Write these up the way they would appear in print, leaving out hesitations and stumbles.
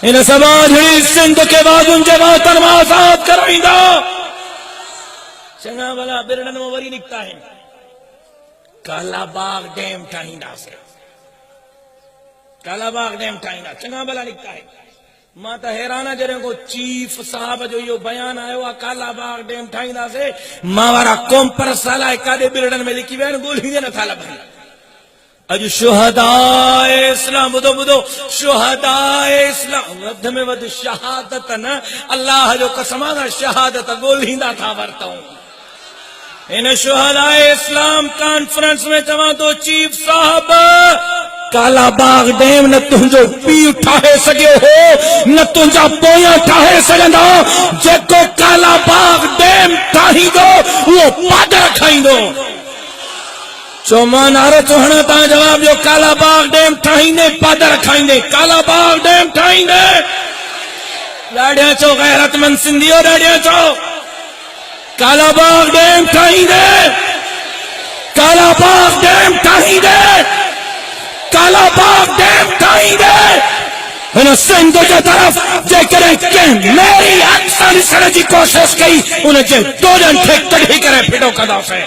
ان سماجی سندھ کے بعد ان کے وطن میں آزاد کرائیندہ چنگا بلا برنن میں وری نکتا ہے کالا باغ ڈیم ٹھائیندہ سے کالا باغ ڈیم ٹھائیندہ چنگا بلا نکتا ہے ماں تا حیرانہ جرے کو چیف صاحب جو یہ بیان آئے ہوا کالا باغ ڈیم ٹھائیندہ سے ماورا کوم پر سالہ کادے برنن میں لکھی بیان گول ہی دینا تھا لبھائی اج شہداء اسلام بدو بدو شہداء اسلام ودھ میں ودھ شہادت نا اللہ جو قسمانا شہادت گول ہی دا تھا ورتا ہوں ان شہداء اسلام کانفرنس میں چوان تو چیف صاحب کالا باغ ڈیم نہ تنجو پی اٹھائے سکے ہو نہ تنجا پویاں ٹھائے سکندہ جے کو کالا باغ ڈیم ٹھائی دو وہ پادر کھائی دو چومان آرہ چوہنا تا جواب جو کالا باغ ڈیم ٹھائیں دے پادر کھائیں دے کالا باغ ڈیم ٹھائیں دے لاڑیاں چو غیرت من سندھیو لاڑیاں چو کالا باغ ڈیم ٹھائیں دے کالا باغ ڈیم ٹھائیں دے کالا باغ ڈیم ٹھائیں دے انہوں سندھ کے طرف جے کریں کہ میری اکثر سر جی کوشش کی انہیں جے دو جن ٹھیک تک ہی کریں پھٹو کدا سے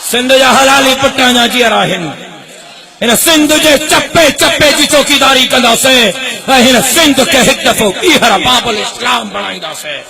سندھ جا حلالی پٹانا جی راہن انہیں سندھ جے چپے چپے جی چوکیداری کدا سے انہیں سندھ کے ہک دفو ایہرا باب الاسلام بنائی دا سے